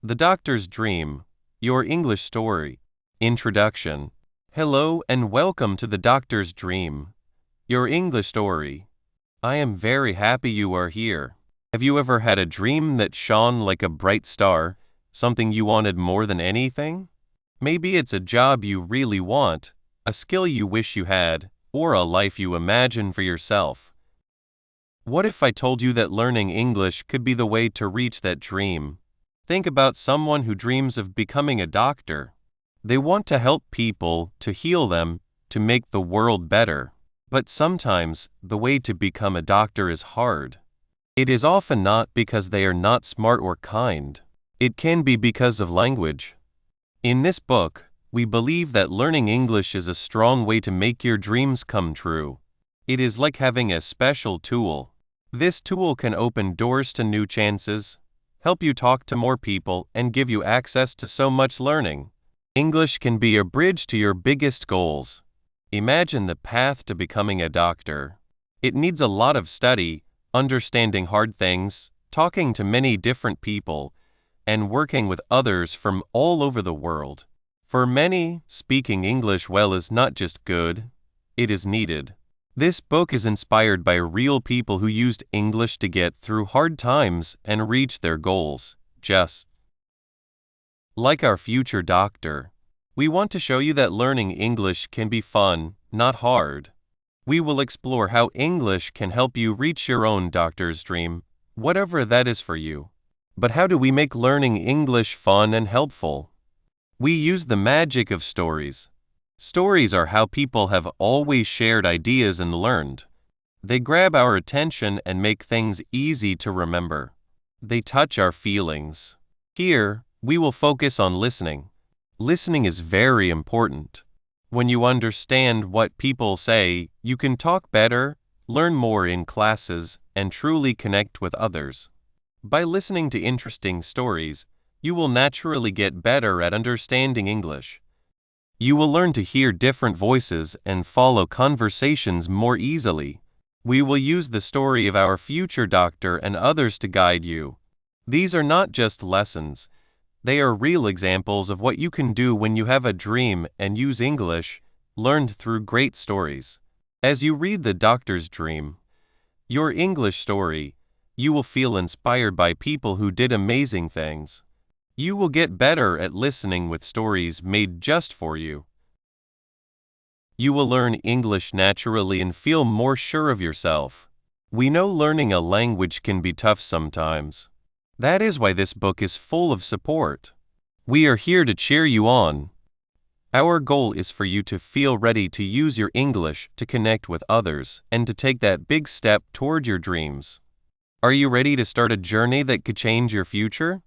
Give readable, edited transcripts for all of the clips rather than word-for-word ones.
The Doctor's Dream, Your English Story. Introduction. Hello and welcome to The Doctor's Dream, Your English Story. I am very happy you are here. Have you ever had a dream that shone like a bright star, something you wanted more than anything? Maybe it's a job you really want, a skill you wish you had, or a life you imagine for yourself. What if I told you that learning English could be the way to reach that dream? Think about someone who dreams of becoming a doctor. They want to help people, to heal them, to make the world better. But sometimes, the way to become a doctor is hard. It is often not because they are not smart or kind. It can be because of language. In this book, we believe that learning English is a strong way to make your dreams come true. It is like having a special tool. This tool can open doors to new chances, help you talk to more people, and give you access to so much learning. English can be a bridge to your biggest goals. Imagine the path to becoming a doctor. It needs a lot of study, understanding hard things, talking to many different people, and working with others from all over the world. For many, speaking English well is not just good, it is needed. This book is inspired by real people who used English to get through hard times and reach their goals, just like our future doctor. We want to show you that learning English can be fun, not hard. We will explore how English can help you reach your own doctor's dream, whatever that is for you. But how do we make learning English fun and helpful? We use the magic of stories. Stories are how people have always shared ideas and learned. They grab our attention and make things easy to remember. They touch our feelings. Here, we will focus on listening. Listening is very important. When you understand what people say, you can talk better, learn more in classes, and truly connect with others. By listening to interesting stories, you will naturally get better at understanding English. You will learn to hear different voices and follow conversations more easily. We will use the story of our future doctor and others to guide you. These are not just lessons. They are real examples of what you can do when you have a dream and use English, learned through great stories. As you read The Doctor's Dream, Your English Story, you will feel inspired by people who did amazing things. You will get better at listening with stories made just for you. You will learn English naturally and feel more sure of yourself. We know learning a language can be tough sometimes. That is why this book is full of support. We are here to cheer you on. Our goal is for you to feel ready to use your English to connect with others and to take that big step toward your dreams. Are you ready to start a journey that could change your future?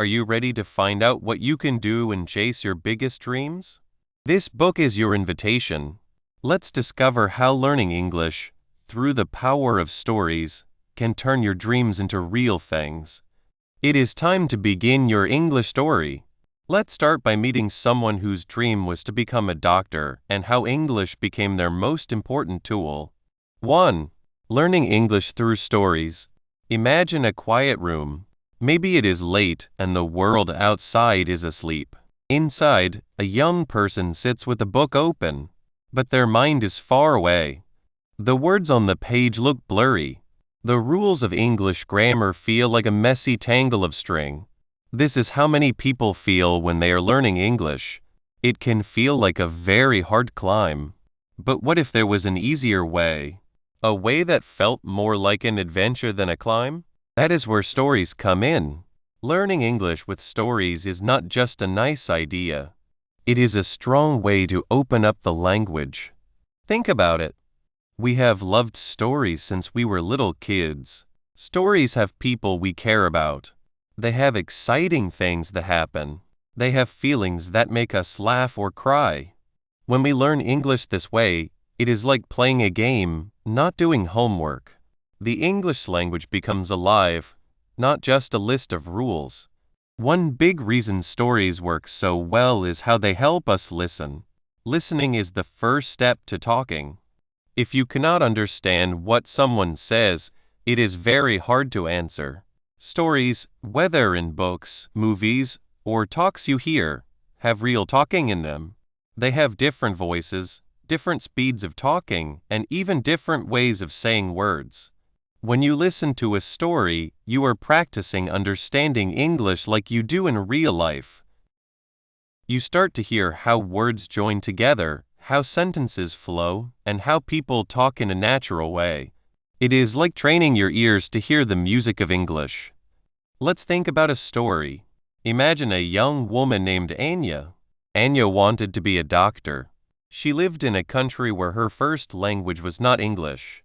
Are you ready to find out what you can do and chase your biggest dreams? This book is your invitation. Let's discover how learning English, through the power of stories, can turn your dreams into real things. It is time to begin your English story. Let's start by meeting someone whose dream was to become a doctor and how English became their most important tool. 1. Learning English through stories. Imagine a quiet room. Maybe it is late and the world outside is asleep. Inside, a young person sits with a book open, but their mind is far away. The words on the page look blurry. The rules of English grammar feel like a messy tangle of string. This is how many people feel when they are learning English. It can feel like a very hard climb. But what if there was an easier way? A way that felt more like an adventure than a climb? That is where stories come in. Learning English with stories is not just a nice idea. It is a strong way to open up the language. Think about it. We have loved stories since we were little kids. Stories have people we care about. They have exciting things that happen. They have feelings that make us laugh or cry. When we learn English this way, it is like playing a game, not doing homework. The English language becomes alive, not just a list of rules. One big reason stories work so well is how they help us listen. Listening is the first step to talking. If you cannot understand what someone says, it is very hard to answer. Stories, whether in books, movies, or talks you hear, have real talking in them. They have different voices, different speeds of talking, and even different ways of saying words. When you listen to a story, you are practicing understanding English like you do in real life. You start to hear how words join together, how sentences flow, and how people talk in a natural way. It is like training your ears to hear the music of English. Let's think about a story. Imagine a young woman named Anya. Anya wanted to be a doctor. She lived in a country where her first language was not English.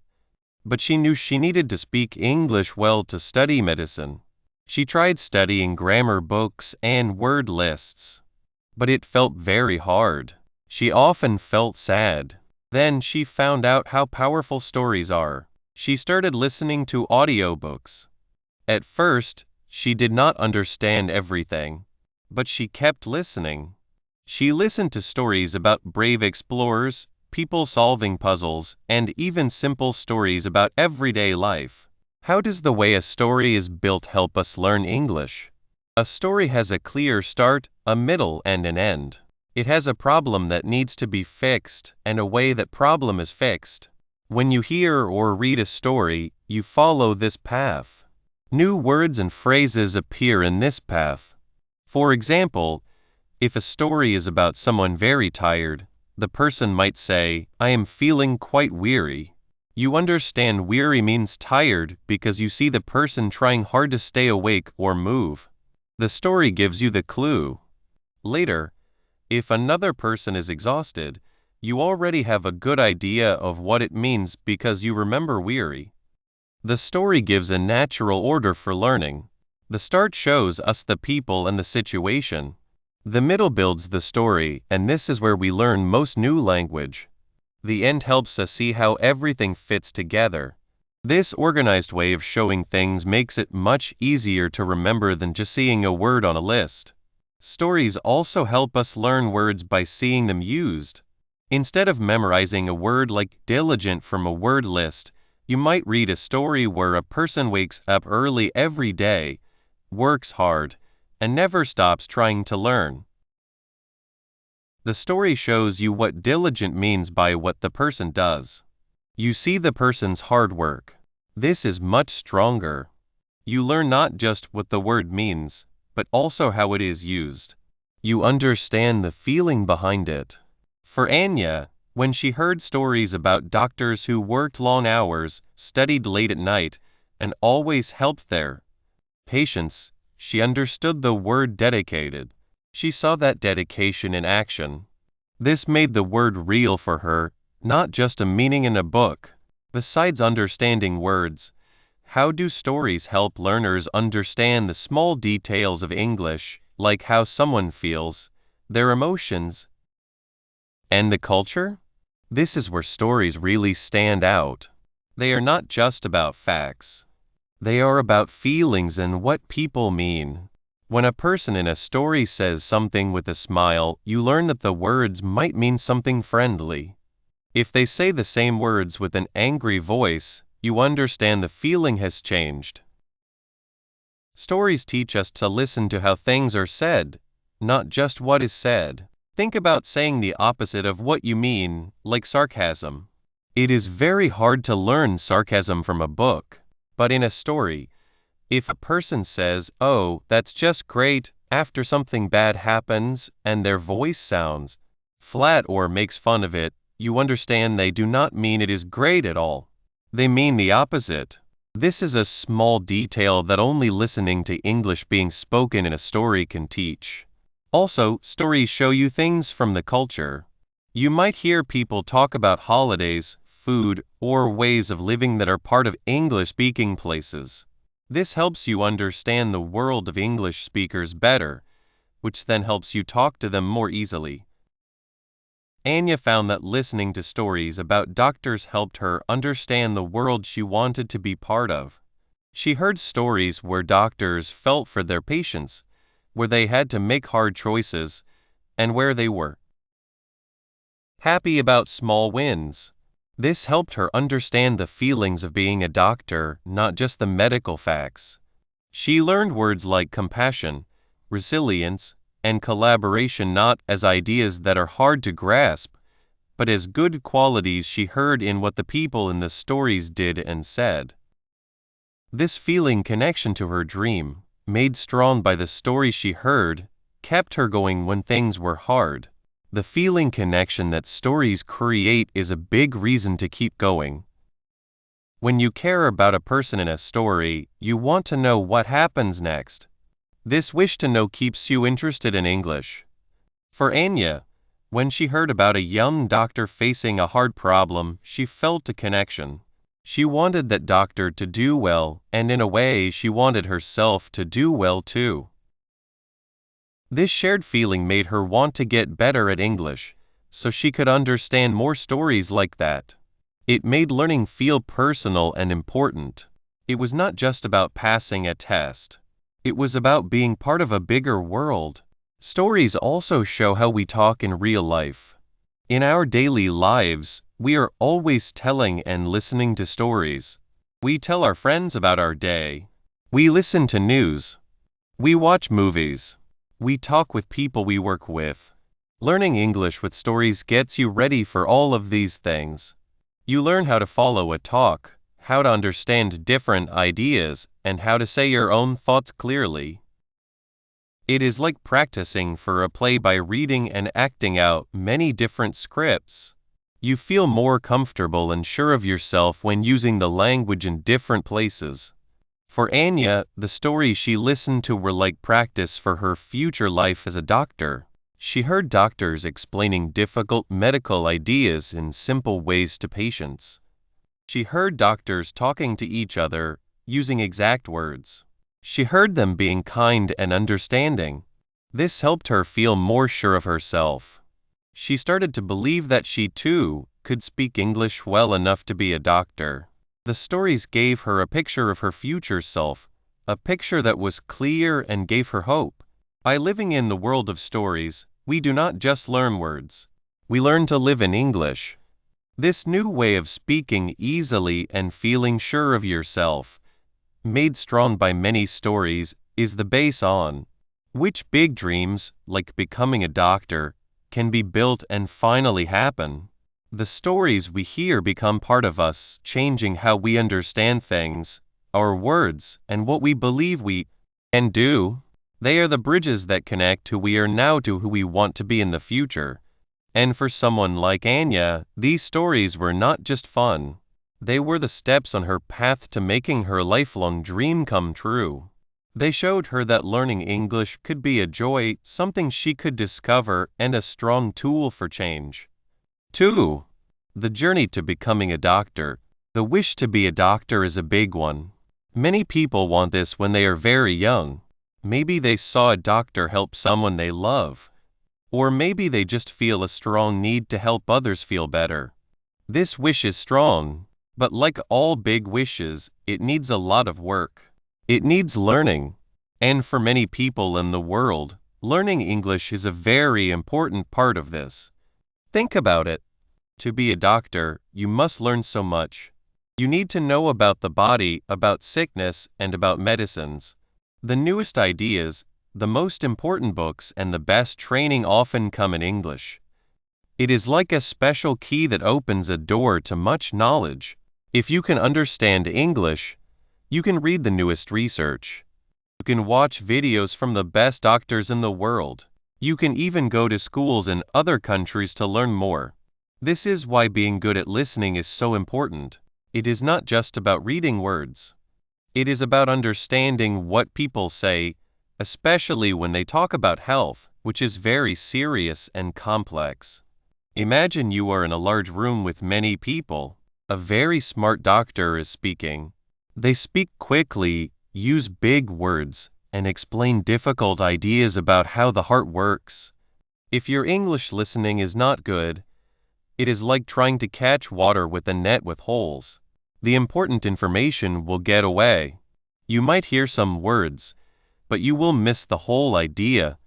But she knew she needed to speak English well to study medicine. She tried studying grammar books and word lists. But it felt very hard. She often felt sad. Then she found out how powerful stories are. She started listening to audiobooks. At first, she did not understand everything, but she kept listening. She listened to stories about brave explorers, people solving puzzles, and even simple stories about everyday life. How does the way a story is built help us learn English? A story has a clear start, a middle, and an end. It has a problem that needs to be fixed, and a way that problem is fixed. When you hear or read a story, you follow this path. New words and phrases appear in this path. For example, if a story is about someone very tired, the person might say, "I am feeling quite weary." You understand weary means tired because you see the person trying hard to stay awake or move. The story gives you the clue. Later, if another person is exhausted, you already have a good idea of what it means because you remember weary. The story gives a natural order for learning. The start shows us the people and the situation. The middle builds the story, and this is where we learn most new language. The end helps us see how everything fits together. This organized way of showing things makes it much easier to remember than just seeing a word on a list. Stories also help us learn words by seeing them used. Instead of memorizing a word like diligent from a word list, you might read a story where a person wakes up early every day, works hard, and never stops trying to learn. The story shows you what diligent means by what the person does. You see the person's hard work. This is much stronger. You learn not just what the word means, but also how it is used. You understand the feeling behind it. For Anya, when she heard stories about doctors who worked long hours, studied late at night, and always helped their patients, she understood the word dedicated. She saw that dedication in action. This made the word real for her, not just a meaning in a book. Besides understanding words, how do stories help learners understand the small details of English, like how someone feels, their emotions, and the culture? This is where stories really stand out. They are not just about facts. They are about feelings and what people mean. When a person in a story says something with a smile, you learn that the words might mean something friendly. If they say the same words with an angry voice, you understand the feeling has changed. Stories teach us to listen to how things are said, not just what is said. Think about saying the opposite of what you mean, like sarcasm. It is very hard to learn sarcasm from a book, but in a story, if a person says, "Oh, that's just great," after something bad happens and their voice sounds flat or makes fun of it, you understand they do not mean it is great at all. They mean the opposite. This is a small detail that only listening to English being spoken in a story can teach. Also, stories show you things from the culture. You might hear people talk about holidays, food, or ways of living that are part of English-speaking places. This helps you understand the world of English speakers better, which then helps you talk to them more easily. Anya found that listening to stories about doctors helped her understand the world she wanted to be part of. She heard stories where doctors felt for their patients, where they had to make hard choices, and where they were happy about small wins. This helped her understand the feelings of being a doctor, not just the medical facts. She learned words like compassion, resilience, and collaboration not as ideas that are hard to grasp, but as good qualities she heard in what the people in the stories did and said. This feeling connection to her dream, made strong by the stories she heard, kept her going when things were hard. The feeling connection that stories create is a big reason to keep going. When you care about a person in a story, you want to know what happens next. This wish to know keeps you interested in English. For Anya, when she heard about a young doctor facing a hard problem, she felt a connection. She wanted that doctor to do well, and in a way she wanted herself to do well too. This shared feeling made her want to get better at English, so she could understand more stories like that. It made learning feel personal and important. It was not just about passing a test. It was about being part of a bigger world. Stories also show how we talk in real life. In our daily lives, we are always telling and listening to stories. We tell our friends about our day. We listen to news. We watch movies. We talk with people we work with. Learning English with stories gets you ready for all of these things. You learn how to follow a talk, how to understand different ideas, and how to say your own thoughts clearly. It is like practicing for a play by reading and acting out many different scripts. You feel more comfortable and sure of yourself when using the language in different places. For Anya, the stories she listened to were like practice for her future life as a doctor. She heard doctors explaining difficult medical ideas in simple ways to patients. She heard doctors talking to each other, using exact words. She heard them being kind and understanding. This helped her feel more sure of herself. She started to believe that she, too, could speak English well enough to be a doctor. The stories gave her a picture of her future self, a picture that was clear and gave her hope. By living in the world of stories, we do not just learn words. We learn to live in English. This new way of speaking easily and feeling sure of yourself, made strong by many stories, is the base on which big dreams, like becoming a doctor, can be built and finally happen. The stories we hear become part of us, changing how we understand things, our words, and what we believe we can do. They are the bridges that connect who we are now to who we want to be in the future. And for someone like Anya, these stories were not just fun. They were the steps on her path to making her lifelong dream come true. They showed her that learning English could be a joy, something she could discover, and a strong tool for change. 2. The journey to becoming a doctor. The wish to be a doctor is a big one. Many people want this when they are very young. Maybe they saw a doctor help someone they love. Or maybe they just feel a strong need to help others feel better. This wish is strong, but like all big wishes, it needs a lot of work. It needs learning. And for many people in the world, learning English is a very important part of this. Think about it. To be a doctor, you must learn so much. You need to know about the body, about sickness, and about medicines. The newest ideas, the most important books, and the best training often come in English. It is like a special key that opens a door to much knowledge. If you can understand English, you can read the newest research. You can watch videos from the best doctors in the world. You can even go to schools in other countries to learn more. This is why being good at listening is so important. It is not just about reading words. It is about understanding what people say, especially when they talk about health, which is very serious and complex. Imagine you are in a large room with many people. A very smart doctor is speaking. They speak quickly, use big words, and explain difficult ideas about how the heart works. If your English listening is not good, it is like trying to catch water with a net with holes. The important information will get away. You might hear some words, but you will miss the whole idea,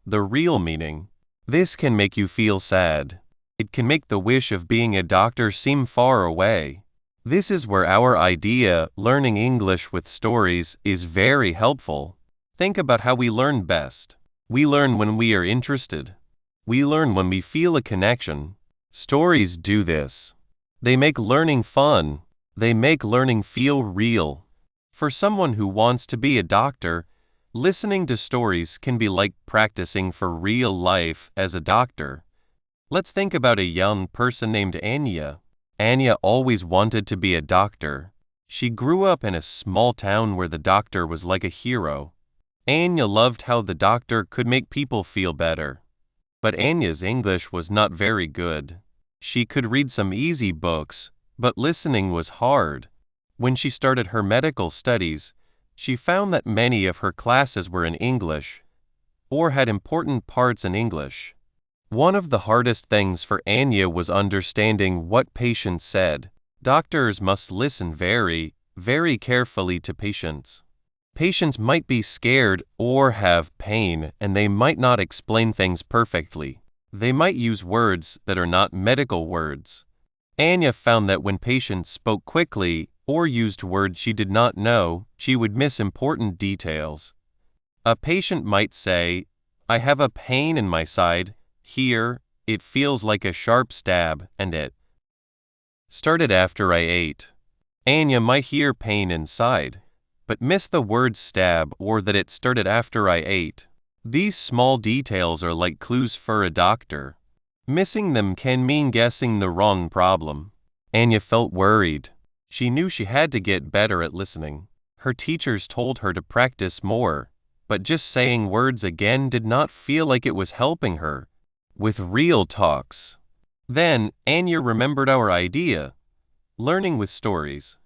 the real meaning. This can make you feel sad. It can make the wish of being a doctor seem far away. This is where our idea, learning English with stories, is very helpful. Think about how we learn best. We learn when we are interested. We learn when we feel a connection. Stories do this. They make learning fun. They make learning feel real. For someone who wants to be a doctor, listening to stories can be like practicing for real life as a doctor. Let's think about a young person named Anya. Anya always wanted to be a doctor. She grew up in a small town where the doctor was like a hero. Anya loved how the doctor could make people feel better. But Anya's English was not very good. She could read some easy books, but listening was hard. When she started her medical studies, she found that many of her classes were in English, or had important parts in English. One of the hardest things for Anya was understanding what patients said. Doctors must listen very, very carefully to patients. Patients might be scared or have pain, and they might not explain things perfectly. They might use words that are not medical words. Anya found that when patients spoke quickly or used words she did not know, she would miss important details. A patient might say, "I have a pain in my side. Here, it feels like a sharp stab, and it started after I ate." Anya might hear pain inside, but miss the word stab or that it started after I ate. These small details are like clues for a doctor. Missing them can mean guessing the wrong problem. Anya felt worried. She knew she had to get better at listening. Her teachers told her to practice more, but just saying words again did not feel like it was helping her with real talks. Then, Anya remembered our idea, learning with stories.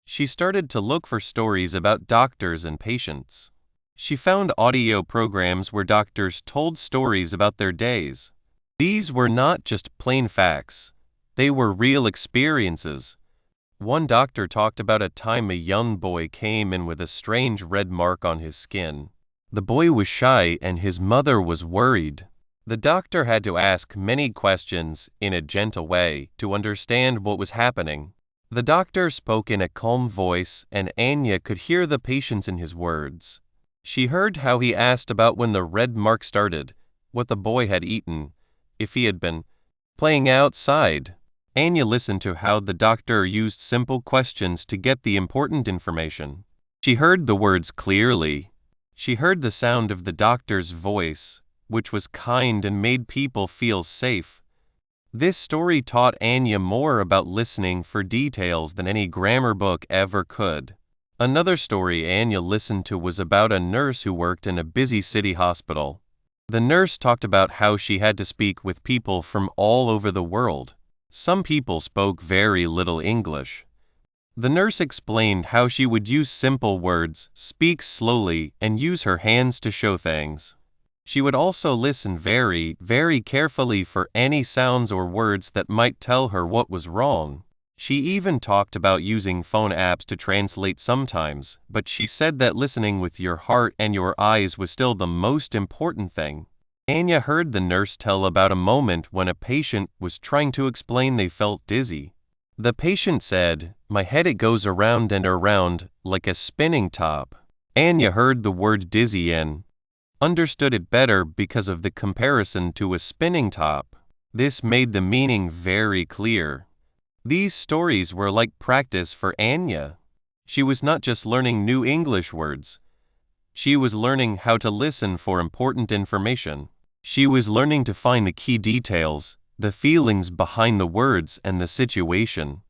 She started to look for stories about doctors and patients. She found audio programs where doctors told stories about their days. These were not just plain facts. They were real experiences. One doctor talked about a time a young boy came in with a strange red mark on his skin. The boy was shy and his mother was worried. The doctor had to ask many questions in a gentle way to understand what was happening. The doctor spoke in a calm voice, and Anya could hear the patience in his words. She heard how he asked about when the red mark started, what the boy had eaten, if he had been playing outside. Anya listened to how the doctor used simple questions to get the important information. She heard the words clearly. She heard the sound of the doctor's voice, which was kind and made people feel safe. This story taught Anya more about listening for details than any grammar book ever could. Another story Anya listened to was about a nurse who worked in a busy city hospital. The nurse talked about how she had to speak with people from all over the world. Some people spoke very little English. The nurse explained how she would use simple words, speak slowly, and use her hands to show things. She would also listen very, very carefully for any sounds or words that might tell her what was wrong. She even talked about using phone apps to translate sometimes, but she said that listening with your heart and your eyes was still the most important thing. Anya heard the nurse tell about a moment when a patient was trying to explain they felt dizzy. The patient said, "My head it goes around and around, like a spinning top." Anya heard the word dizzy and understood it better because of the comparison to a spinning top. This made the meaning very clear. These stories were like practice for Anya. She was not just learning new English words. She was learning how to listen for important information. She was learning to find the key details, the feelings behind the words and the situation.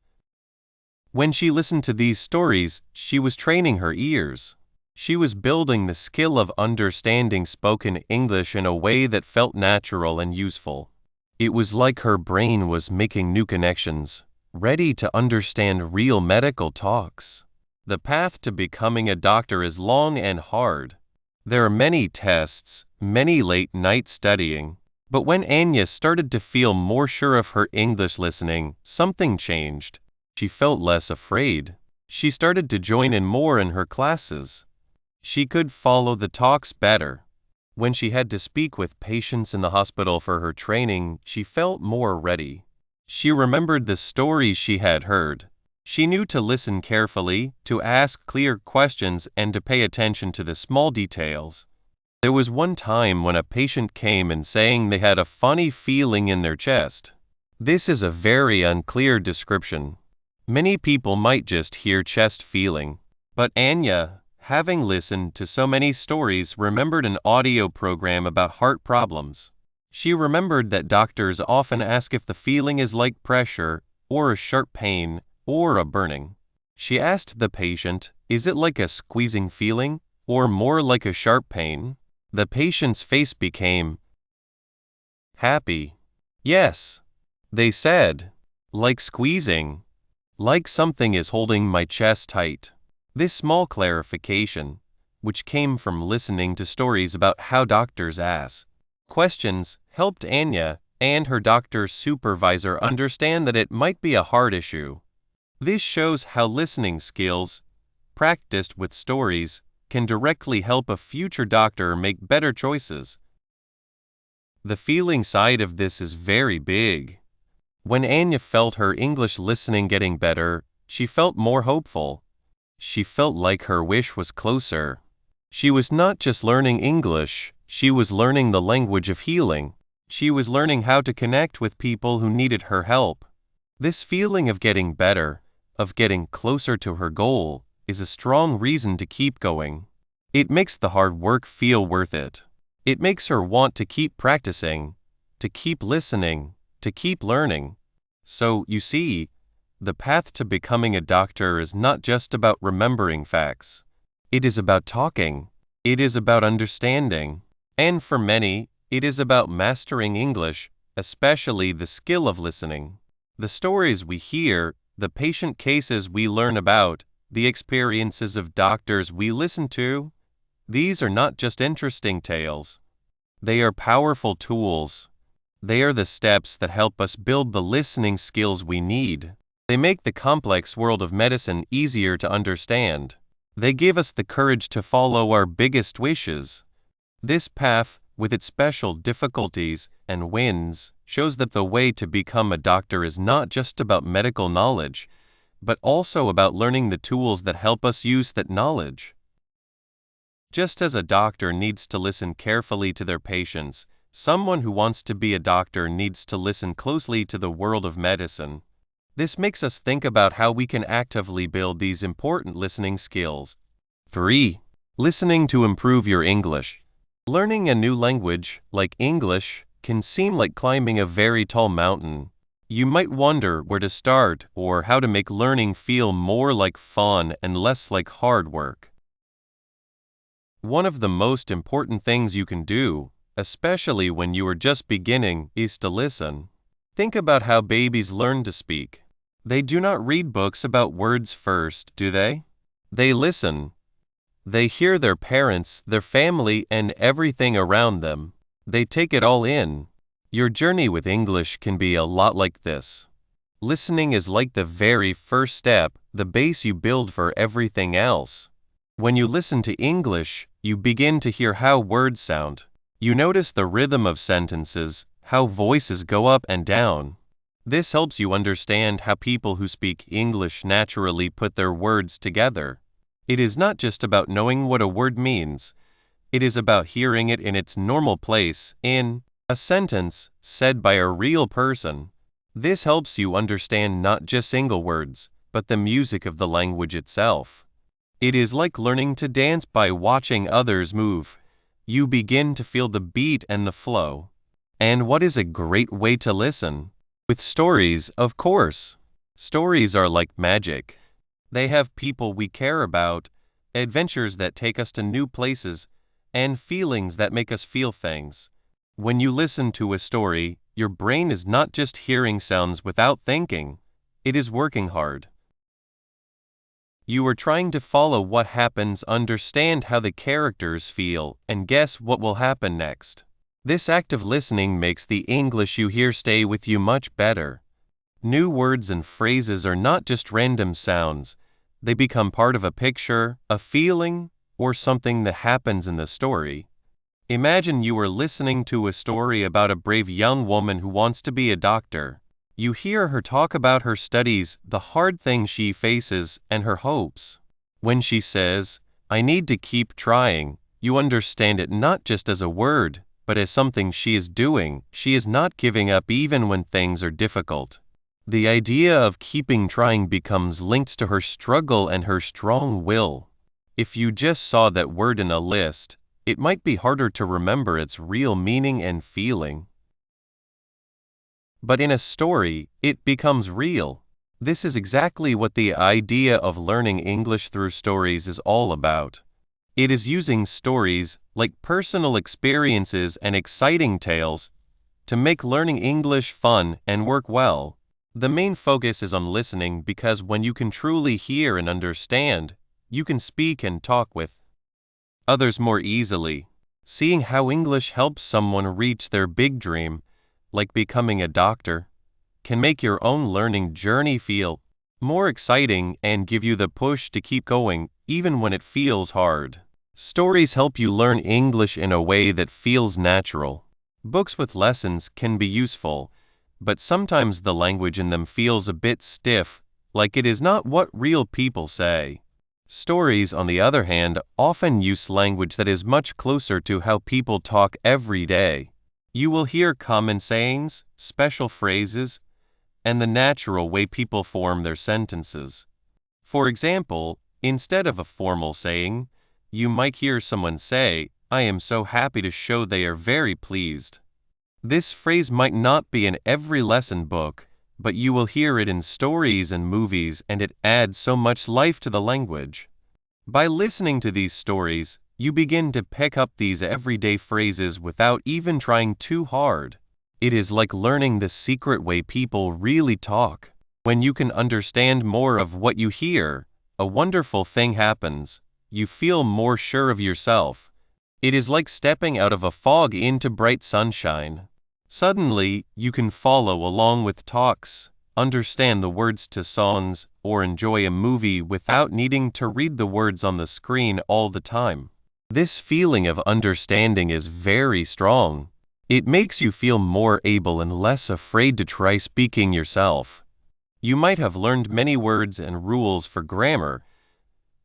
When she listened to these stories, she was training her ears. She was building the skill of understanding spoken English in a way that felt natural and useful. It was like her brain was making new connections, ready to understand real medical talks. The path to becoming a doctor is long and hard. There are many tests, many late night studying. But when Anya started to feel more sure of her English listening, something changed. She felt less afraid. She started to join in more in her classes. She could follow the talks better. When she had to speak with patients in the hospital for her training, she felt more ready. She remembered the stories she had heard. She knew to listen carefully, to ask clear questions, and to pay attention to the small details. There was one time when a patient came and saying they had a funny feeling in their chest. This is a very unclear description. Many people might just hear chest feeling. But Anya, having listened to so many stories, remembered an audio program about heart problems. She remembered that doctors often ask if the feeling is like pressure, or a sharp pain, or a burning. She asked the patient, "Is it like a squeezing feeling, or more like a sharp pain?" The patient's face became happy. "Yes," they said, "like squeezing. Like something is holding my chest tight." This small clarification, which came from listening to stories about how doctors ask questions, helped Anya and her doctor supervisor understand that it might be a heart issue. This shows how listening skills, practiced with stories, can directly help a future doctor make better choices. The feeling side of this is very big. When Anya felt her English listening getting better, she felt more hopeful. She felt like her wish was closer. She was not just learning English, she was learning the language of healing. She was learning how to connect with people who needed her help. This feeling of getting better, of getting closer to her goal, is a strong reason to keep going. It makes the hard work feel worth it. It makes her want to keep practicing, to keep listening, to keep learning. So, you see, the path to becoming a doctor is not just about remembering facts. It is about talking. It is about understanding. And for many, it is about mastering English, especially the skill of listening. The stories we hear, the patient cases we learn about, the experiences of doctors we listen to, these are not just interesting tales. They are powerful tools. They are the steps that help us build the listening skills we need. They make the complex world of medicine easier to understand. They give us the courage to follow our biggest wishes. This path, with its special difficulties and wins, shows that the way to become a doctor is not just about medical knowledge, but also about learning the tools that help us use that knowledge. Just as a doctor needs to listen carefully to their patients, someone who wants to be a doctor needs to listen closely to the world of medicine. This makes us think about how we can actively build these important listening skills. 3. Listening to improve your English. Learning a new language, like English, can seem like climbing a very tall mountain. You might wonder where to start or how to make learning feel more like fun and less like hard work. One of the most important things you can do, especially when you are just beginning, is to listen. Think about how babies learn to speak. They do not read books about words first, do they? They listen. They hear their parents, their family, and everything around them. They take it all in. Your journey with English can be a lot like this. Listening is like the very first step, the base you build for everything else. When you listen to English, you begin to hear how words sound. You notice the rhythm of sentences, how voices go up and down. This helps you understand how people who speak English naturally put their words together. It is not just about knowing what a word means. It is about hearing it in its normal place, in a sentence said by a real person. This helps you understand not just single words, but the music of the language itself. It is like learning to dance by watching others move. You begin to feel the beat and the flow. And what is a great way to listen? With stories, of course. Stories are like magic. They have people we care about, adventures that take us to new places, and feelings that make us feel things. When you listen to a story, your brain is not just hearing sounds without thinking. It is working hard. You are trying to follow what happens, understand how the characters feel, and guess what will happen next. This active listening makes the English you hear stay with you much better. New words and phrases are not just random sounds. They become part of a picture, a feeling, or something that happens in the story. Imagine you are listening to a story about a brave young woman who wants to be a doctor. You hear her talk about her studies, the hard things she faces, and her hopes. When she says, "I need to keep trying," you understand it not just as a word, but as something she is doing. She is not giving up even when things are difficult. The idea of keeping trying becomes linked to her struggle and her strong will. If you just saw that word in a list, it might be harder to remember its real meaning and feeling. But in a story, it becomes real. This is exactly what the idea of learning English through stories is all about. It is using stories, like personal experiences and exciting tales, to make learning English fun and work well. The main focus is on listening because when you can truly hear and understand, you can speak and talk with others more easily. Seeing how English helps someone reach their big dream, like becoming a doctor, can make your own learning journey feel more exciting and give you the push to keep going, even when it feels hard. Stories help you learn English in a way that feels natural. Books with lessons can be useful, but sometimes the language in them feels a bit stiff, like it is not what real people say. Stories, on the other hand, often use language that is much closer to how people talk every day. You will hear common sayings, special phrases, and the natural way people form their sentences. For example, instead of a formal saying, you might hear someone say, "I am so happy," to show they are very pleased. This phrase might not be in every lesson book, but you will hear it in stories and movies, and it adds so much life to the language. By listening to these stories, you begin to pick up these everyday phrases without even trying too hard. It is like learning the secret way people really talk. When you can understand more of what you hear, a wonderful thing happens. You feel more sure of yourself. It is like stepping out of a fog into bright sunshine. Suddenly, you can follow along with talks, understand the words to songs, or enjoy a movie without needing to read the words on the screen all the time. This feeling of understanding is very strong. It makes you feel more able and less afraid to try speaking yourself. You might have learned many words and rules for grammar,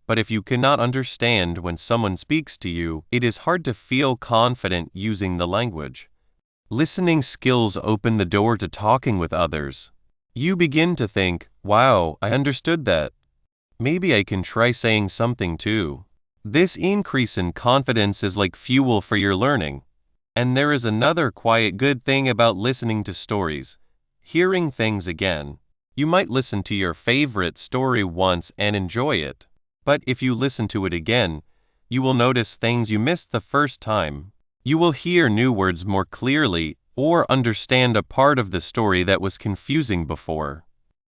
but if you cannot understand when someone speaks to you, it is hard to feel confident using the language. Listening skills open the door to talking with others. You begin to think, "Wow, I understood that. Maybe I can try saying something too." This increase in confidence is like fuel for your learning. And there is another quiet good thing about listening to stories: hearing things again. You might listen to your favorite story once and enjoy it, but if you listen to it again, you will notice things you missed the first time. You will hear new words more clearly or understand a part of the story that was confusing before.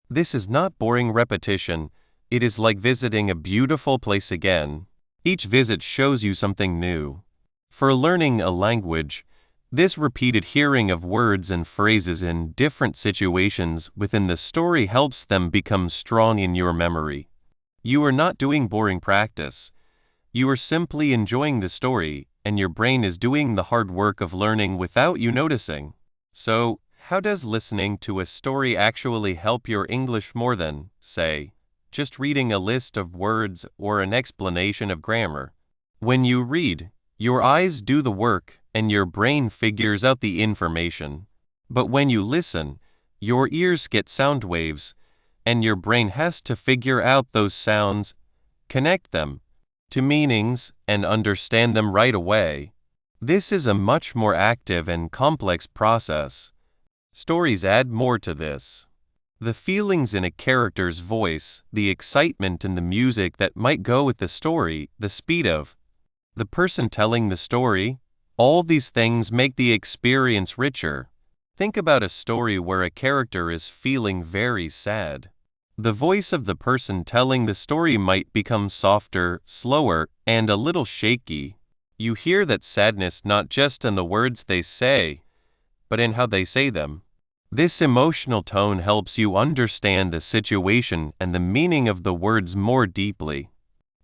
This is not boring repetition. It is like visiting a beautiful place again. Each visit shows you something new. For learning a language, this repeated hearing of words and phrases in different situations within the story helps them become strong in your memory. You are not doing boring practice. You are simply enjoying the story, and your brain is doing the hard work of learning without you noticing. So, how does listening to a story actually help your English more than, say, just reading a list of words or an explanation of grammar? When you read, your eyes do the work and your brain figures out the information. But when you listen, your ears get sound waves, and your brain has to figure out those sounds, connect them to meanings, and understand them right away. This is a much more active and complex process. Stories add more to this. The feelings in a character's voice, the excitement in the music that might go with the story, the speed of the person telling the story, all these things make the experience richer. Think about a story where a character is feeling very sad. The voice of the person telling the story might become softer, slower, and a little shaky. You hear that sadness not just in the words they say, but in how they say them. This emotional tone helps you understand the situation and the meaning of the words more deeply.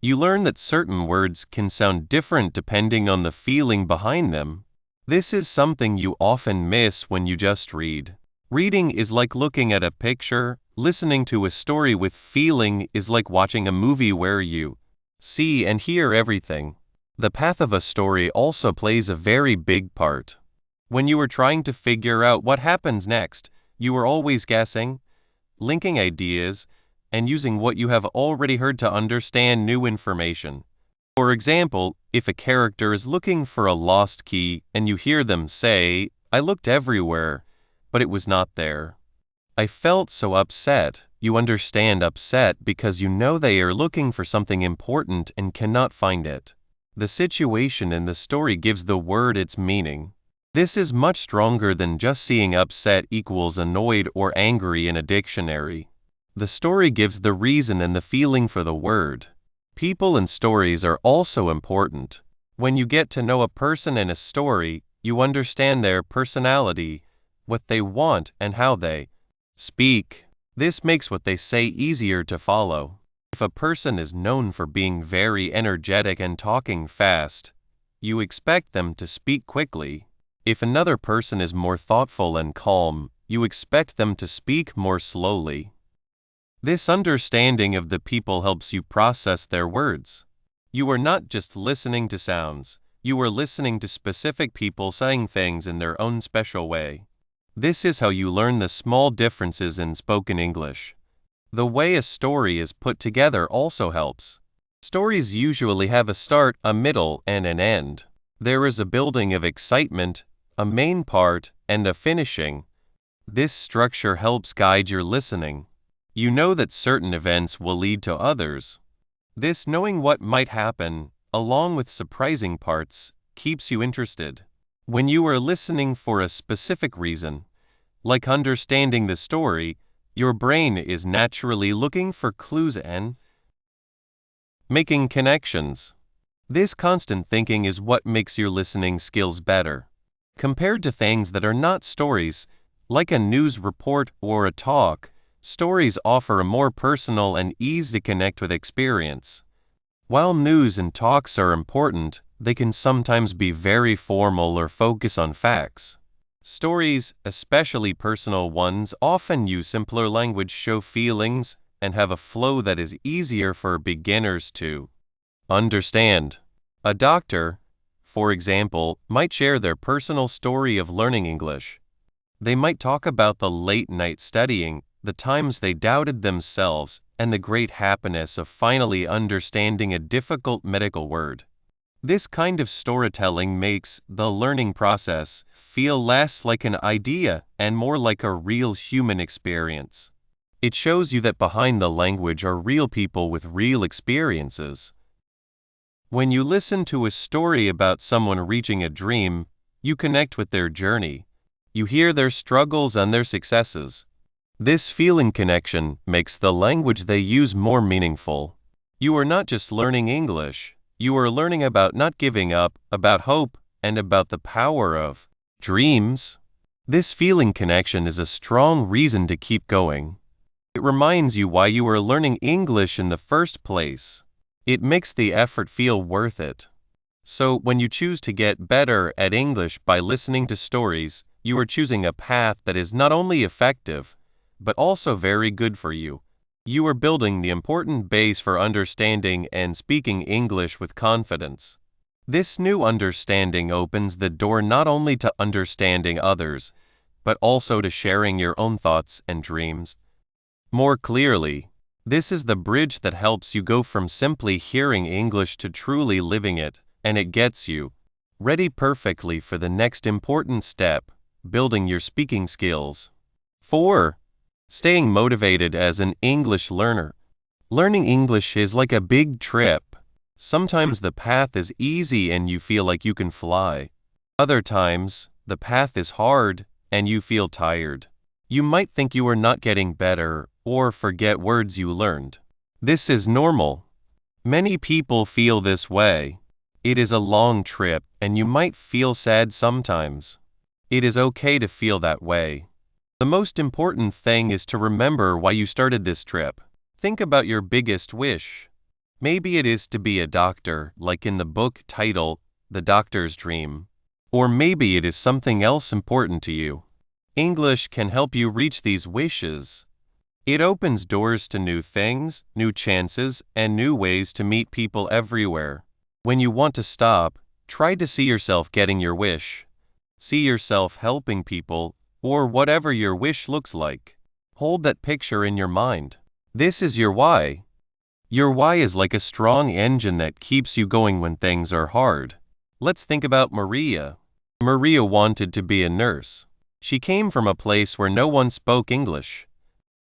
You learn that certain words can sound different depending on the feeling behind them. This is something you often miss when you just read. Reading is like looking at a picture, listening to a story with feeling is like watching a movie where you see and hear everything. The path of a story also plays a very big part. When you are trying to figure out what happens next, you are always guessing, linking ideas, and using what you have already heard to understand new information. For example, if a character is looking for a lost key and you hear them say, "I looked everywhere, but it was not there. I felt so upset." You understand upset because you know they are looking for something important and cannot find it. The situation in the story gives the word its meaning. This is much stronger than just seeing upset equals annoyed or angry in a dictionary. The story gives the reason and the feeling for the word. People and stories are also important. When you get to know a person and a story, you understand their personality, what they want, and how they speak. This makes what they say easier to follow. If a person is known for being very energetic and talking fast, you expect them to speak quickly. If another person is more thoughtful and calm, you expect them to speak more slowly. This understanding of the people helps you process their words. You are not just listening to sounds, you are listening to specific people saying things in their own special way. This is how you learn the small differences in spoken English. The way a story is put together also helps. Stories usually have a start, a middle, and an end. There is a building of excitement, a main part, and a finishing. This structure helps guide your listening. You know that certain events will lead to others. This knowing what might happen, along with surprising parts, keeps you interested. When you are listening for a specific reason, like understanding the story, your brain is naturally looking for clues and making connections. This constant thinking is what makes your listening skills better. Compared to things that are not stories, like a news report or a talk, stories offer a more personal and easy to connect with experience. While news and talks are important, they can sometimes be very formal or focus on facts. Stories, especially personal ones, often use simpler language, show feelings, and have a flow that is easier for beginners to understand. A doctor, for example, might share their personal story of learning English. They might talk about the late night studying, the times they doubted themselves, and the great happiness of finally understanding a difficult medical word. This kind of storytelling makes the learning process feel less like an idea and more like a real human experience. It shows you that behind the language are real people with real experiences. When you listen to a story about someone reaching a dream, you connect with their journey. You hear their struggles and their successes. This feeling connection makes the language they use more meaningful. You are not just learning English, you are learning about not giving up, about hope, and about the power of dreams. This feeling connection is a strong reason to keep going. It reminds you why you are learning English in the first place. It makes the effort feel worth it. So, when you choose to get better at English by listening to stories, you are choosing a path that is not only effective, but also very good for you. You are building the important base for understanding and speaking English with confidence. This new understanding opens the door not only to understanding others, but also to sharing your own thoughts and dreams more clearly. This is the bridge that helps you go from simply hearing English to truly living it, and it gets you ready perfectly for the next important step, building your speaking skills. 4. Staying motivated as an English learner. Learning English is like a big trip. Sometimes the path is easy and you feel like you can fly. Other times, the path is hard and you feel tired. You might think you are not getting better or forget words you learned. This is normal. Many people feel this way. It is a long trip and you might feel sad sometimes. It is okay to feel that way. The most important thing is to remember why you started this trip. Think about your biggest wish. Maybe it is to be a doctor, like in the book title, The Doctor's Dream. Or maybe it is something else important to you. English can help you reach these wishes. It opens doors to new things, new chances, and new ways to meet people everywhere. When you want to stop, try to see yourself getting your wish. See yourself helping people, or whatever your wish looks like. Hold that picture in your mind. This is your why. Your why is like a strong engine that keeps you going when things are hard. Let's think about Maria. Maria wanted to be a nurse. She came from a place where no one spoke English.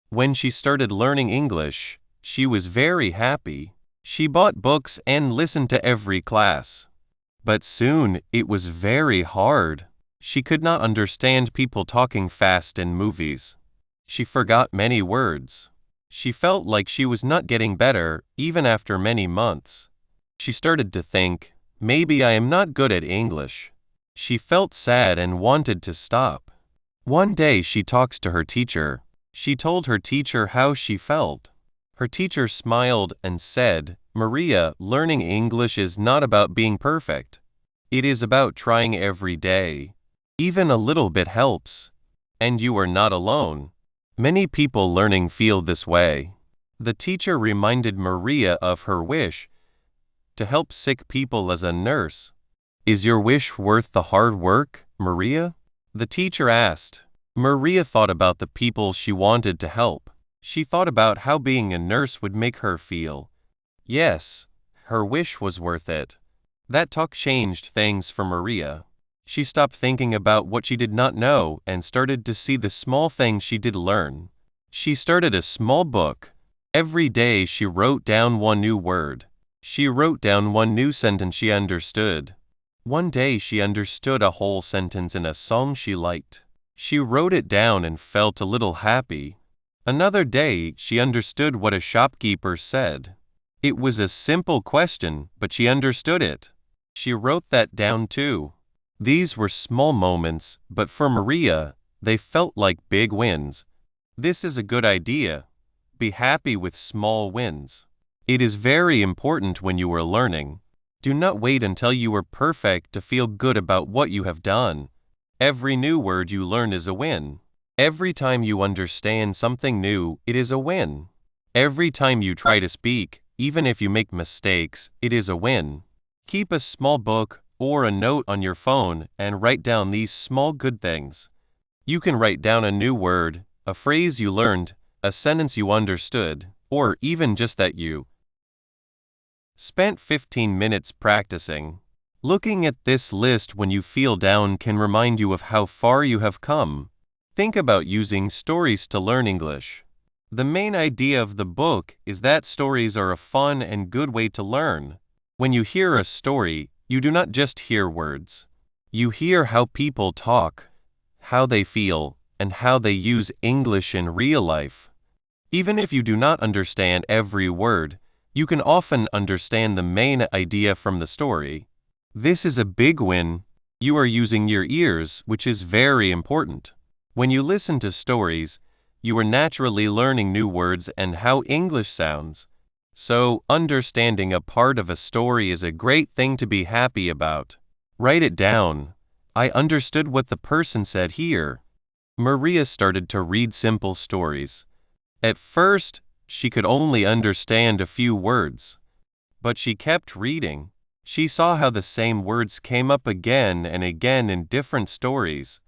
When she started learning English, she was very happy. She bought books and listened to every class. But soon, it was very hard. She could not understand people talking fast in movies. She forgot many words. She felt like she was not getting better, even after many months. She started to think, maybe I am not good at English. She felt sad and wanted to stop. One day she talks to her teacher. She told her teacher how she felt. Her teacher smiled and said, Maria, learning English is not about being perfect. It is about trying every day. Even a little bit helps. And you are not alone. Many people learning feel this way. The teacher reminded Maria of her wish to help sick people as a nurse. Is your wish worth the hard work, Maria? The teacher asked. Maria thought about the people she wanted to help. She thought about how being a nurse would make her feel. Yes, her wish was worth it. That talk changed things for Maria. She stopped thinking about what she did not know and started to see the small things she did learn. She started a small book. Every day she wrote down one new word. She wrote down one new sentence she understood. One day she understood a whole sentence in a song she liked. She wrote it down and felt a little happy. Another day she understood what a shopkeeper said. It was a simple question, but she understood it. She wrote that down too. These were small moments, but for Maria, they felt like big wins. This is a good idea. Be happy with small wins. It is very important when you are learning. Do not wait until you are perfect to feel good about what you have done. Every new word you learn is a win. Every time you understand something new, it is a win. Every time you try to speak, even if you make mistakes, it is a win. Keep a small book or a note on your phone and write down these small good things. You can write down a new word, a phrase you learned, a sentence you understood, or even just that you spent 15 minutes practicing. Looking at this list when you feel down can remind you of how far you have come. Think about using stories to learn English. The main idea of the book is that stories are a fun and good way to learn. When you hear a story, you do not just hear words. You hear how people talk, how they feel, and how they use English in real life. Even if you do not understand every word, you can often understand the main idea from the story. This is a big win. You are using your ears, which is very important. When you listen to stories, you are naturally learning new words and how English sounds. So, understanding a part of a story is a great thing to be happy about. Write it down. I understood what the person said here. Maria started to read simple stories. At first, she could only understand a few words. But she kept reading. She saw how the same words came up again and again in different stories.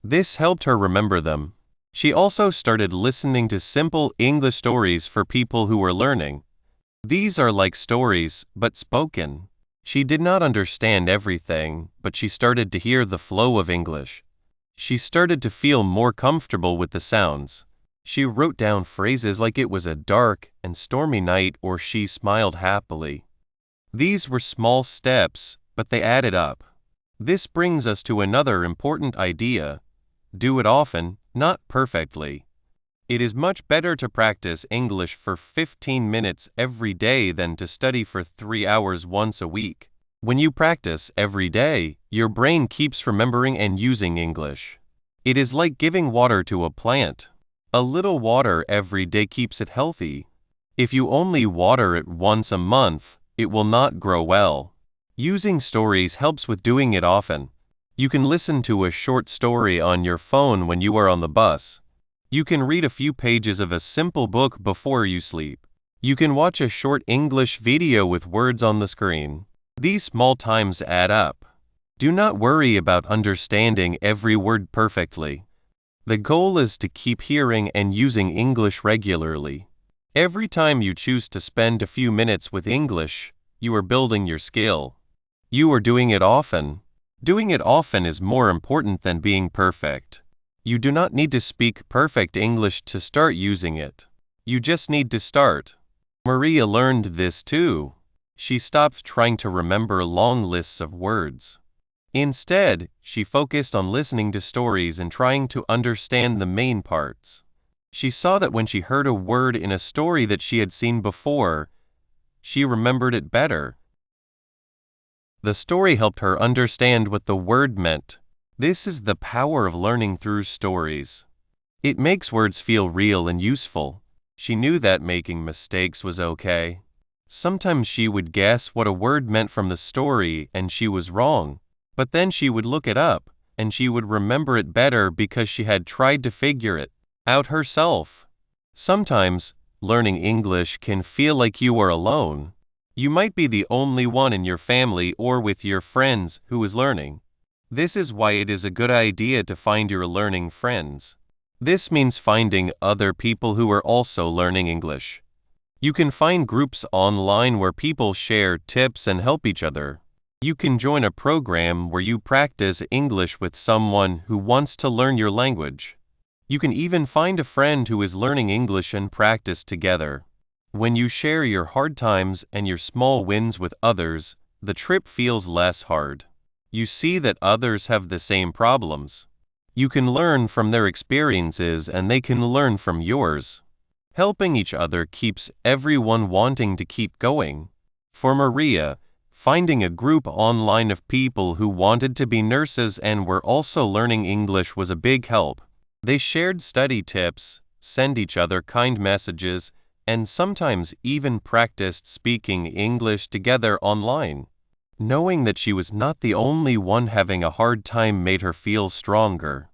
This helped her remember them. She also started listening to simple English stories for people who were learning. These are like stories, but spoken. She did not understand everything, but she started to hear the flow of English. She started to feel more comfortable with the sounds. She wrote down phrases like it was a dark and stormy night or she smiled happily. These were small steps, but they added up. This brings us to another important idea. Do it often, not perfectly. It is much better to practice English for 15 minutes every day than to study for 3 hours once a week. When you practice every day, your brain keeps remembering and using English. It is like giving water to a plant. A little water every day keeps it healthy. If you only water it once a month, it will not grow well. Using stories helps with doing it often. You can listen to a short story on your phone when you are on the bus. You can read a few pages of a simple book before you sleep. You can watch a short English video with words on the screen. These small times add up. Do not worry about understanding every word perfectly. The goal is to keep hearing and using English regularly. Every time you choose to spend a few minutes with English, you are building your skill. You are doing it often. Doing it often is more important than being perfect. You do not need to speak perfect English to start using it. You just need to start. Maria learned this too. She stopped trying to remember long lists of words. Instead, she focused on listening to stories and trying to understand the main parts. She saw that when she heard a word in a story that she had seen before, she remembered it better. The story helped her understand what the word meant. This is the power of learning through stories. It makes words feel real and useful. She knew that making mistakes was okay. Sometimes she would guess what a word meant from the story and she was wrong. But then she would look it up, and she would remember it better because she had tried to figure it out herself. Sometimes, learning English can feel like you are alone. You might be the only one in your family or with your friends who is learning. This is why it is a good idea to find your learning friends. This means finding other people who are also learning English. You can find groups online where people share tips and help each other. You can join a program where you practice English with someone who wants to learn your language. You can even find a friend who is learning English and practice together. When you share your hard times and your small wins with others, the trip feels less hard. You see that others have the same problems. You can learn from their experiences and they can learn from yours. Helping each other keeps everyone wanting to keep going. For Maria, finding a group online of people who wanted to be nurses and were also learning English was a big help. They shared study tips, sent each other kind messages, and sometimes even practiced speaking English together online. Knowing that she was not the only one having a hard time made her feel stronger.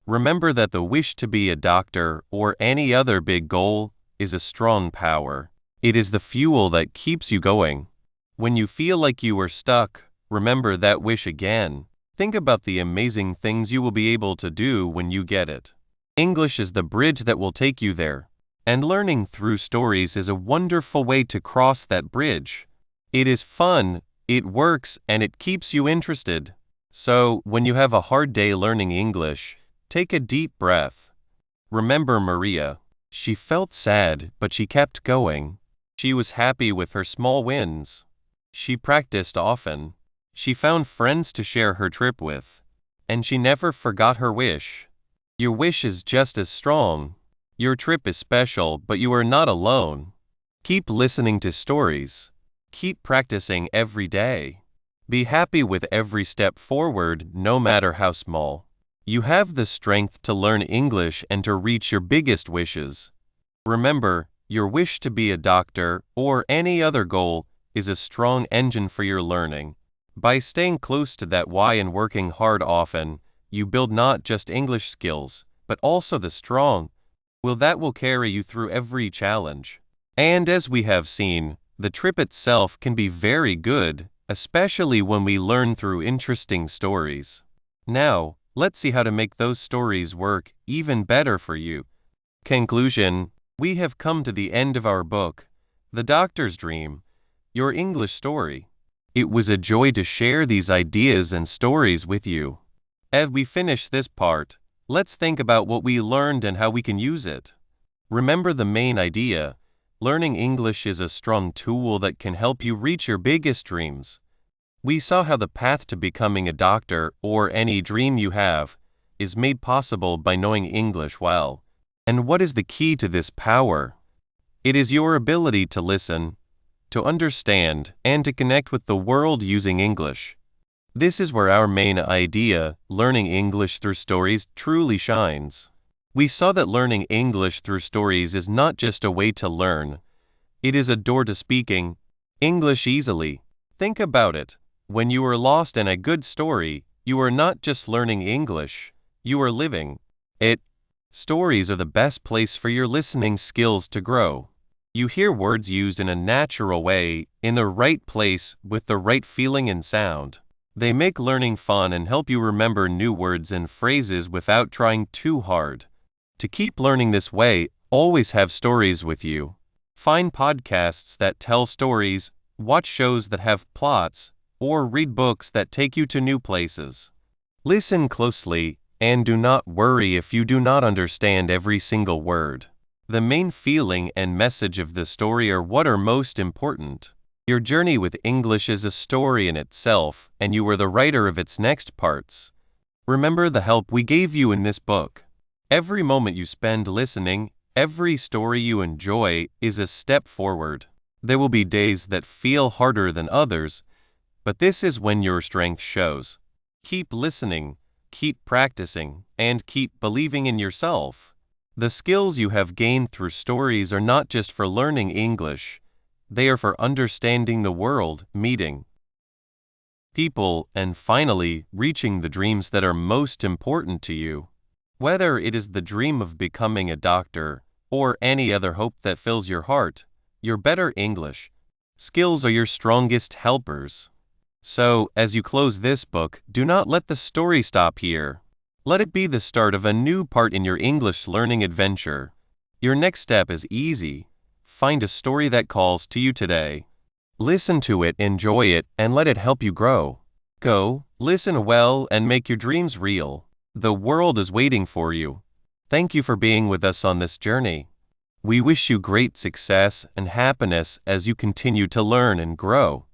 Remember that the wish to be a doctor or any other big goal is a strong power. It is the fuel that keeps you going. When you feel like you are stuck, remember that wish again. Think about the amazing things you will be able to do when you get it. English is the bridge that will take you there. And learning through stories is a wonderful way to cross that bridge. It is fun, it works, and it keeps you interested. So, when you have a hard day learning English, take a deep breath. Remember Maria. She felt sad, but she kept going. She was happy with her small wins. She practiced often. She found friends to share her trip with. And she never forgot her wish. Your wish is just as strong. Your trip is special, but you are not alone. Keep listening to stories. Keep practicing every day. Be happy with every step forward, no matter how small. You have the strength to learn English and to reach your biggest wishes. Remember, your wish to be a doctor or any other goal is a strong engine for your learning. By staying close to that why and working hard often, you build not just English skills, but also the strong will that will carry you through every challenge. And as we have seen, the trip itself can be very good, especially when we learn through interesting stories. Now, let's see how to make those stories work even better for you. Conclusion: we have come to the end of our book, The Doctor's Dream, Your English Story. It was a joy to share these ideas and stories with you. As we finish this part, let's think about what we learned and how we can use it. Remember the main idea: learning English is a strong tool that can help you reach your biggest dreams. We saw how the path to becoming a doctor or any dream you have is made possible by knowing English well. And what is the key to this power? It is your ability to listen, to understand, and to connect with the world using English. This is where our main idea, learning English through stories, truly shines. We saw that learning English through stories is not just a way to learn. It is a door to speaking English easily. Think about it. When you are lost in a good story, you are not just learning English, you are living it. Stories are the best place for your listening skills to grow. You hear words used in a natural way, in the right place, with the right feeling and sound. They make learning fun and help you remember new words and phrases without trying too hard. To keep learning this way, always have stories with you. Find podcasts that tell stories, watch shows that have plots, or read books that take you to new places. Listen closely, and do not worry if you do not understand every single word. The main feeling and message of the story are what are most important. Your journey with English is a story in itself, and you are the writer of its next parts. Remember the help we gave you in this book. Every moment you spend listening, every story you enjoy, is a step forward. There will be days that feel harder than others, but this is when your strength shows. Keep listening, keep practicing, and keep believing in yourself. The skills you have gained through stories are not just for learning English, they are for understanding the world, meeting people, and finally, reaching the dreams that are most important to you. Whether it is the dream of becoming a doctor, or any other hope that fills your heart, your better English skills are your strongest helpers. So, as you close this book, do not let the story stop here. Let it be the start of a new part in your English learning adventure. Your next step is easy. Find a story that calls to you today. Listen to it, enjoy it, and let it help you grow. Go, listen well, and make your dreams real. The world is waiting for you. Thank you for being with us on this journey. We wish you great success and happiness as you continue to learn and grow.